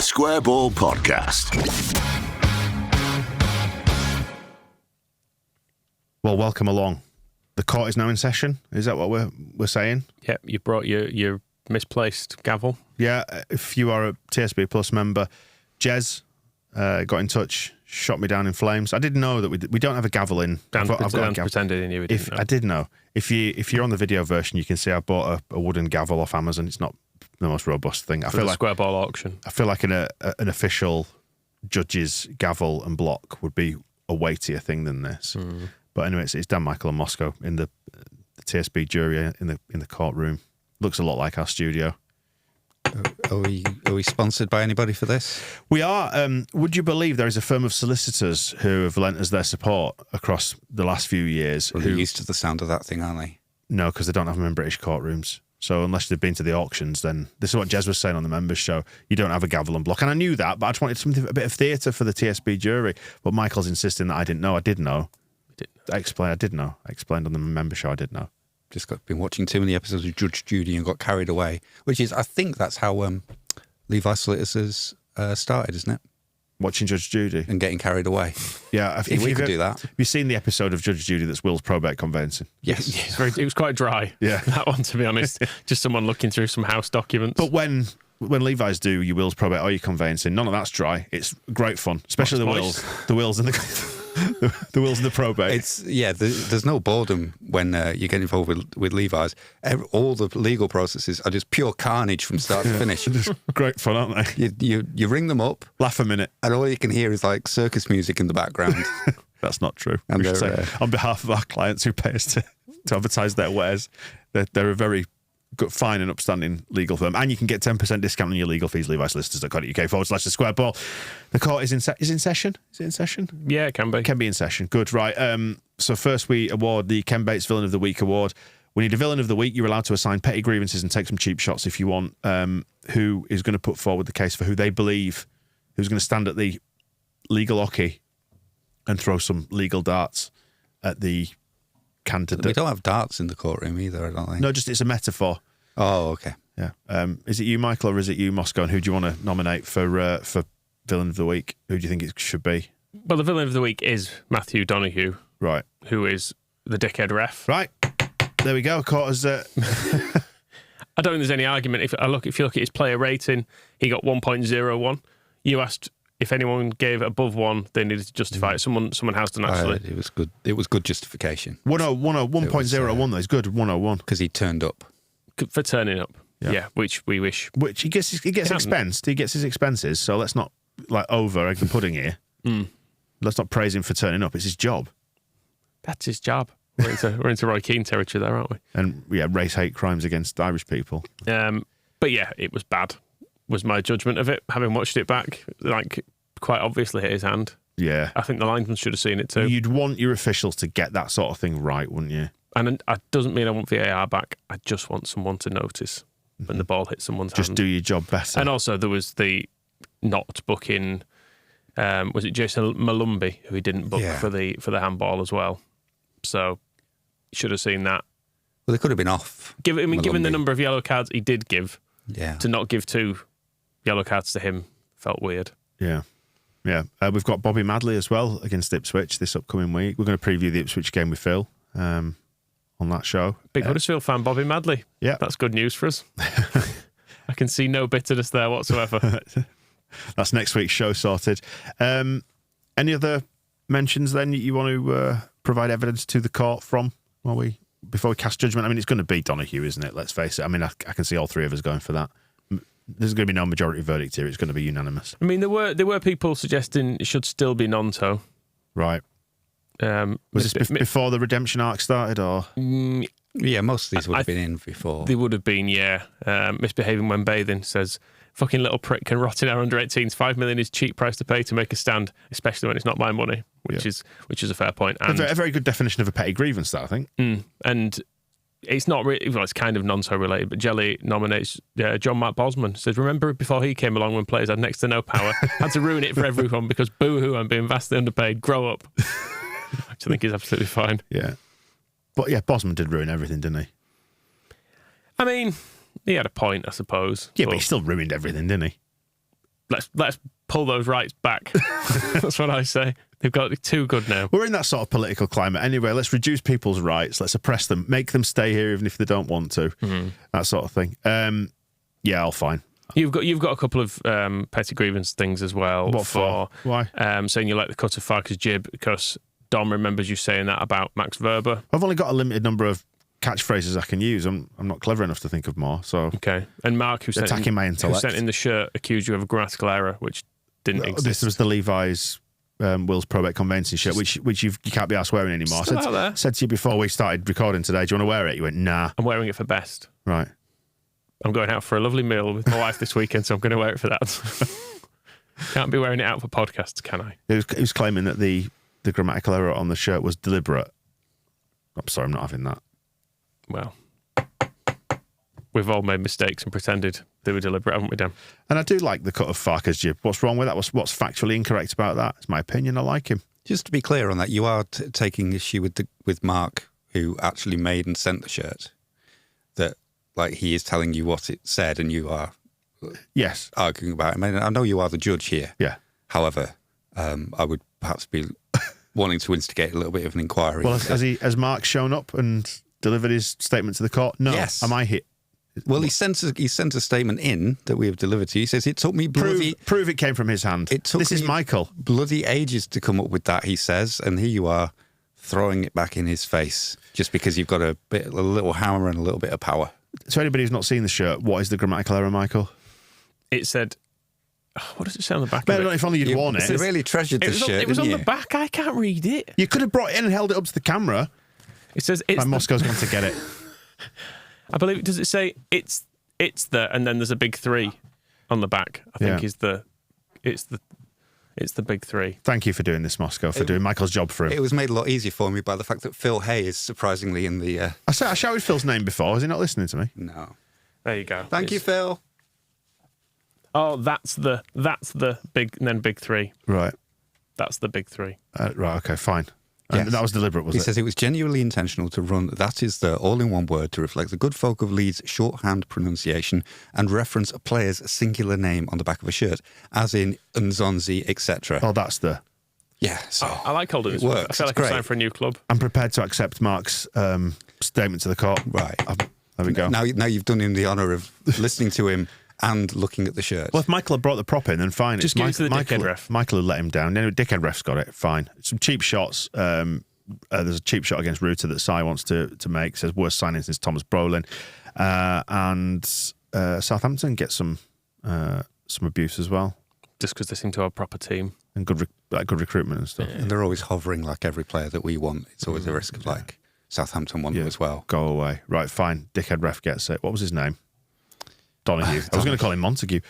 The Square Ball Podcast. Well, welcome along. The court is now in session. Is that what we're saying? Yeah, you brought your misplaced gavel. Yeah, if you are a TSB Plus member, Jez got in touch, shot me down in flames. I didn't know that we don't have a gavel in. Dan I've got a gavel. pretended he knew he didn't know. I did know. If you're on the video version, you can see I bought a wooden gavel off Amazon. It's not the most robust thing. For the Square Ball auction. I feel like an official judge's gavel and block would be a weightier thing than this. But anyway, it's Dan, Michael, and Moscow in the TSB jury in the courtroom. Looks a lot like our studio. Are we sponsored by anybody for this? We are. Would you believe there is a firm of solicitors who have lent us their support across the last few years? Well, they're used to the sound of that thing, aren't they? No, because they don't have them in British courtrooms. So unless they've been to the auctions, then this is what Jez was saying on the members show. You don't have a gavel and block. And I knew that, but I just wanted a bit of theatre for the TSB jury. But Michael's insisting that I didn't know. I did know. I explained on the member show I did know. Been watching too many episodes of Judge Judy and got carried away, which is, I think that's how Levi Solicitors started, isn't it? Watching Judge Judy. And getting carried away. Yeah. If we could do that. Have you seen the episode of Judge Judy that's Will's probate conveyancing? Yes. It was quite dry, Yeah. that one, to be honest. Just someone looking through some house documents. But when Levi's do your Will's probate or your conveyancing, none of that's dry. It's great fun, especially the wills and the wills and the probate. There's no boredom when you get involved with Levi's. All the legal processes are just pure carnage from start to finish. Just great fun, aren't they? You ring them up, laugh a minute, and all you can hear is like circus music in the background. That's not true. And we should say, on behalf of our clients who pay us to advertise their wares, they're a very good, fine and upstanding legal firm, and you can get 10% discount on your legal fees. LeviSolicitors.co.uk/the Square Ball. The court is in session. Is it in session? Yeah, it can be. Can be in session. Good. Right. So first we award the Ken Bates Villain of the Week award. We need a Villain of the Week. You're allowed to assign petty grievances and take some cheap shots if you want. Who is going to put forward the case for who they believe, who's going to stand at the legal hockey and throw some legal darts at the candidate. We don't have darts in the courtroom either, I don't think. No, just it's a metaphor. Oh, okay. Yeah. Is it you, Michael, or is it you, Moscow? And who do you want to nominate for Villain of the Week? Who do you think it should be? Well, the Villain of the Week is Matthew Donoghue. Right. Who is the dickhead ref. Right. There we go. Caught us. I don't think there's any argument. If you look at his player rating, he got 1.01. You asked if anyone gave above 1, they needed to justify it. Someone has done, actually. It was good. It was good justification. 1.01 though is good. 101 because he turned up for turning up. Yeah, which we wish. Which he gets expensed. He gets his expenses. So let's not over egg the pudding here. Let's not praise him for turning up. It's his job. That's his job. We're into Roy Keane territory there, aren't we? And race hate crimes against Irish people. But yeah, it was bad. Was my judgment of it, having watched it back, quite obviously hit his hand. Yeah. I think the linesman should have seen it too. You'd want your officials to get that sort of thing right, wouldn't you? And it doesn't mean I want VAR back. I just want someone to notice when the ball hits someone's hand. Just do your job better. And also there was the not booking, was it Jason Malumbi, who he didn't book for the handball as well. So should have seen that. Well, they could have been off. Given the number of yellow cards he did give, to not give 2 yellow cards to him felt weird. Yeah. Yeah. We've got Bobby Madley as well against Ipswich this upcoming week. We're going to preview the Ipswich game with Phil on that show. Big Huddersfield fan, Bobby Madley. Yeah. That's good news for us. I can see no bitterness there whatsoever. That's next week's show sorted. Any other mentions then you want to provide evidence to the court from before we cast judgment? I mean, it's going to be Donoghue, isn't it? Let's face it. I mean, I can see all 3 of us going for that. There's going to be no majority verdict here. It's going to be unanimous. I mean, there were people suggesting it should still be Nonto. Right. Was this before the redemption arc started, or? Yeah, most of these would have been in before. They would have been, yeah. Misbehaving when bathing says, fucking little prick can rot in our under-18s. 5 million is cheap price to pay to make a stand, especially when it's not my money, which is a fair point. And a very good definition of a petty grievance, that I think. And it's not really, well, it's kind of non-so related, but Jelly nominates John Matt Bosman. Says, remember before he came along when players had next to no power, had to ruin it for everyone because boo-hoo, I'm being vastly underpaid. Grow up. Which I think is absolutely fine. Yeah. But yeah, Bosman did ruin everything, didn't he? I mean, he had a point, I suppose. Yeah, but he still ruined everything, didn't he? let's pull those rights back. That's what I say. They've got too good now. We're in that sort of political climate anyway. Let's reduce people's rights. Let's oppress them. Make them stay here even if they don't want to. That sort of thing. Yeah, I'll fine. You've got a couple of petty grievance things as well. What for? Why? Saying you like the cut of Farke's jib because Dom remembers you saying that about Max Verber. I've only got a limited number of catchphrases I can use. I'm not clever enough to think of more. So okay. And Mark, who sent in the shirt, accused you of a grammatical error, which didn't exist. This was the Levi's Will's probate conveyancing shirt, which you can't be asked wearing anymore. I said to you before we started recording today, do you want to wear it? You went, nah. I'm wearing it for best. Right. I'm going out for a lovely meal with my wife this weekend, so I'm going to wear it for that. Can't be wearing it out for podcasts, can I? He was claiming that the grammatical error on the shirt was deliberate. I'm sorry, I'm not having that. Well, we've all made mistakes and pretended they were deliberate, haven't we, Dan? And I do like the cut of Farke's jib. What's wrong with that? What's factually incorrect about that? It's my opinion. I like him. Just to be clear on that, you are taking issue with Mark, who actually made and sent the shirt. That like he is telling you what it said, and you are arguing about it. I mean, I know you are the judge here. Yeah. However, I would perhaps be wanting to instigate a little bit of an inquiry. Well, has Mark shown up and delivered his statement to the court? No. Yes. Am I hit? Well, he sent a statement in that we have delivered to you. He says it took me prove it came from his hand. This is Michael. Bloody ages to come up with that. He says, and here you are throwing it back in his face just because you've got a little hammer and a little bit of power. So anybody who's not seen the shirt, what is the grammatical error, Michael? It said, what does it say on the back Better of it? If only you'd worn it. You really treasured this shirt, It was on didn't the back. I can't read it. You could have brought it in and held it up to the camera. It says like Moscow's going to get it. I believe, does it say it's the, and then there's a big 3 on the back, I think it's the big 3. Thank you for doing this, Moscow, for doing Michael's job for him. It was made a lot easier for me by the fact that Phil Hay is surprisingly in the... I shouted Phil's name before. Is he not listening to me? No. There you go. Thank you, Phil. Oh, that's the big, and then big 3. Right. That's the big 3. Right, okay, fine. And Yes. that was deliberate, was it? He says it was genuinely intentional to run that is the all-in-one word to reflect the good folk of Leeds' shorthand pronunciation and reference a player's singular name on the back of a shirt, as in Nzonzi, etc. Oh, that's the... Yeah, so I like holding this. works. I feel like It's I'm great. signed for a new club. I'm prepared to accept Mark's statement to the court. Right. There we go. Now you've done him the honour of listening to him and looking at the shirt. Well, if Michael had brought the prop in, then fine. Just give it to the dickhead ref. Michael had let him down. Anyway, dickhead ref's got it. Fine. Some cheap shots. There's a cheap shot against Ruta that Sai wants to make. Says worst signing since Thomas Brolin. And Southampton get some abuse as well. Just because they seem to have a proper team. And good recruitment and stuff. And they're always hovering like every player that we want. It's always a risk of like Southampton want them as well. Go away. Right, fine. Dickhead ref gets it. What was his name? Donahue. I was going to call him Montague.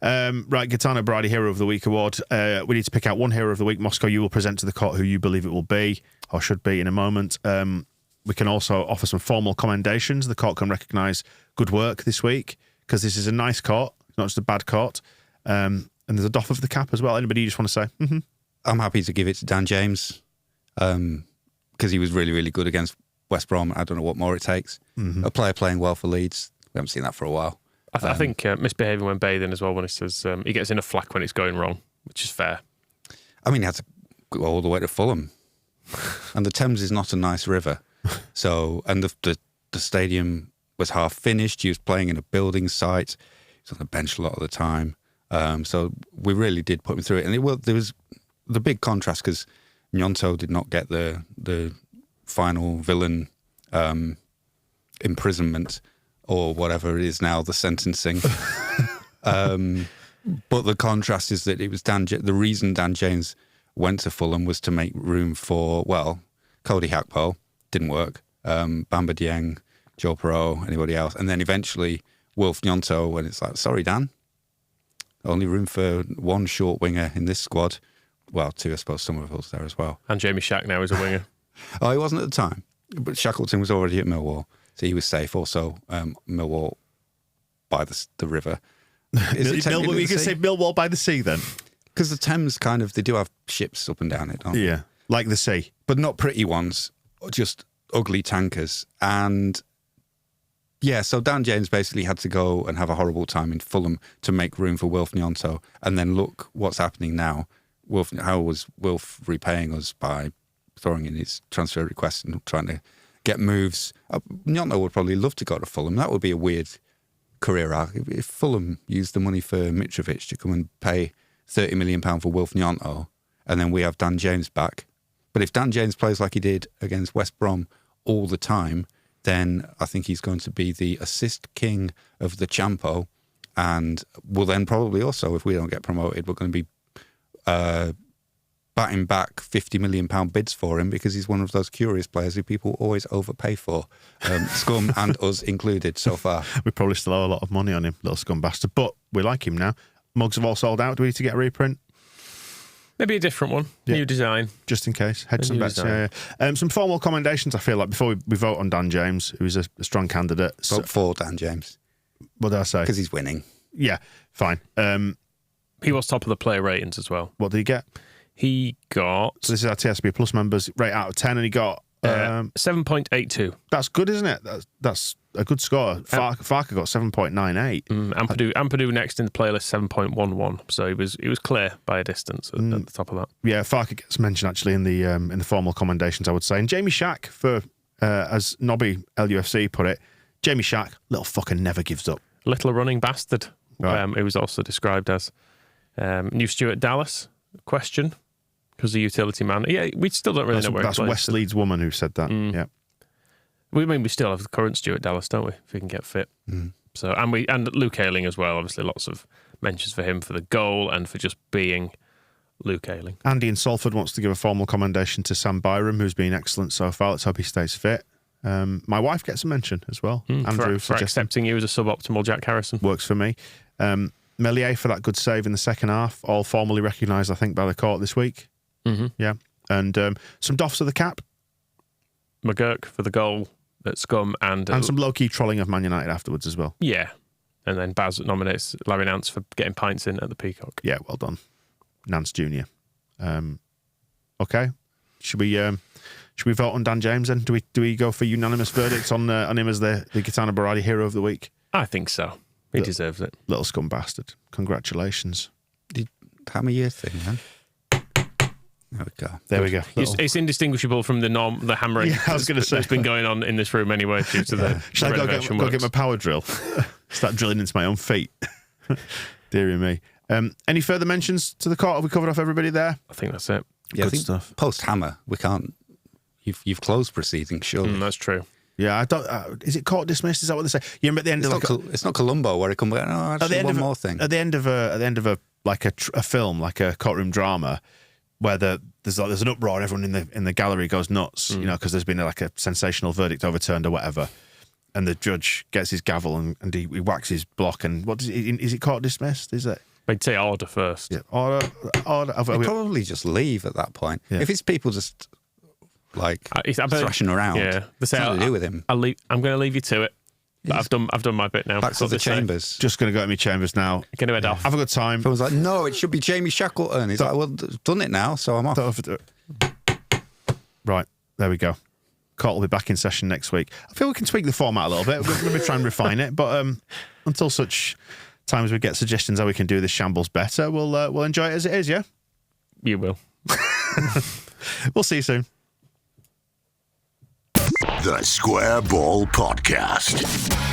Right, Gaetano Brady Hero of the Week award. We need to pick out one Hero of the Week. Moscow, you will present to the court who you believe it will be, or should be, in a moment. We can also offer some formal commendations. The court can recognise good work this week, because this is a nice court. It's not just a bad court. And there's a doff of the cap as well. Anybody you just want to say? Mm-hmm. I'm happy to give it to Dan James, because he was really, really good against West Brom. I don't know what more it takes. Mm-hmm. A player playing well for Leeds. We haven't seen that for a while. I think misbehaving when bathing as well, when he says he gets enough flack when it's going wrong, which is fair. I mean, he had to go all the way to Fulham. And the Thames is not a nice river. So, and the stadium was half finished. He was playing in a building site. He was on the bench a lot of the time. So we really did put him through it. And there was the big contrast because Gnonto did not get the final villain imprisonment or whatever it is now, the sentencing. But the contrast is that it was the reason Dan James went to Fulham was to make room for, well, Cody Hakpo, didn't work, Bamba Dieng, Joe Perreault, anybody else. And then eventually Wilf Gnonto, when it's like, sorry, Dan, only room for one short winger in this squad. Well, 2, I suppose, Somerville's there as well. And Jamie Shack now is a winger. Oh, he wasn't at the time. But Shackleton was already at Millwall, so he was safe. Also, Millwall by the river. Is it Millwall, you can say Millwall by the sea then? Because the Thames they do have ships up and down it, don't they? Yeah, like the sea. But not pretty ones, just ugly tankers. And Yeah, so Dan James basically had to go and have a horrible time in Fulham to make room for Wilf Gnonto. And then look what's happening now. How was Wilf repaying us by throwing in his transfer request and trying to get moves? Gnonto would probably love to go to Fulham. That would be a weird career arc. If Fulham used the money for Mitrovic to come and pay £30 million for Wilf Gnonto, and then we have Dan James back. But if Dan James plays like he did against West Brom all the time, then I think he's going to be the assist king of the Champo, and will then probably also, if we don't get promoted, we're going to be batting back £50 million bids for him because he's one of those curious players who people always overpay for, Scum and us included so far. We probably still owe a lot of money on him, little scum bastard, but we like him now. Mugs have all sold out. Do we need to get a reprint? Maybe a different one, new design. Just in case. Heads and bets. Yeah. Some formal commendations, I feel like, before we vote on Dan James, who is a strong candidate. Vote for Dan James. What did I say? Because he's winning. Yeah, fine. He was top of the player ratings as well. What did he get? He got... So this is our TSB Plus members, rate out of 10, and he got... 7.82. That's good, isn't it? That's a good score. Farker got 7.98. Ampadu next in the playlist, 7.11. So he was clear by a distance at the top of that. Yeah, Farker gets mentioned actually in the formal commendations, I would say. And Jamie Shack, for as Nobby LUFC put it, Jamie Shack, little fucker never gives up. Little running bastard. Right. It was also described as. New Stuart Dallas, question. Because the utility man. Yeah, we still don't really know where he plays. That's West Leeds woman who said that. Yeah. We still have the current Stuart Dallas, don't we? If he can get fit. So and Luke Ayling as well. Obviously, lots of mentions for him for the goal and for just being Luke Ayling. Andy in Salford wants to give a formal commendation to Sam Byram, who's been excellent so far. Let's hope he stays fit. My wife gets a mention as well. Andrew for accepting you as a suboptimal Jack Harrison. Works for me. Melier for that good save in the second half. All formally recognised, I think, by the court this week. Yeah. And some doffs of the cap. McGurk for the goal at Scum and some low-key trolling of Man United afterwards as well. Yeah. And then Baz nominates Larry Nance for getting pints in at the Peacock. Yeah, well done. Nance Jr. Okay. Should we vote on Dan James then? Do we go for unanimous verdicts on him as the Gitana Baradi hero of the week? I think so. He deserves it. Little scum bastard. Congratulations. Time of year thing, man. There we go. It's indistinguishable from the hammering. Yeah, I was going to say it's been going on in this room anyway due to the Shall I go get my power drill? Start drilling into my own feet. Deary me. Any further mentions to the court? Have we covered off everybody there? I think that's it. Yeah, Good stuff. Post Hammer, we can't. You've closed proceedings, surely. That's true. Yeah, I don't. Is it court dismissed? Is that what they say? You remember at the end it's not Columbo where it comes back. No, actually, one more thing. At the end of a like a film, like a courtroom drama, where there's an uproar, everyone in the gallery goes nuts, because there's been like a sensational verdict overturned or whatever, and the judge gets his gavel and he whacks his block. And what is it court dismissed? Is it? I'd say order first. Yeah, order. They'd probably just leave at that point. Yeah. If it's people just thrashing around, yeah, they say, nothing to do with him. I'm going to leave you to it. But I've done my bit now. Back to the chambers. Just going to go to my chambers now. Going to head off. Have a good time. Everyone's like, no, it should be Jamie Shackleton. He's like, well, I've done it now, so I'm off. Right, there we go. Court will be back in session next week. I feel we can tweak the format a little bit. We're going to try and refine it, but until such time as we get suggestions how we can do this shambles better, we'll enjoy it as it is. Yeah, you will. We'll see you soon. The Square Ball Podcast.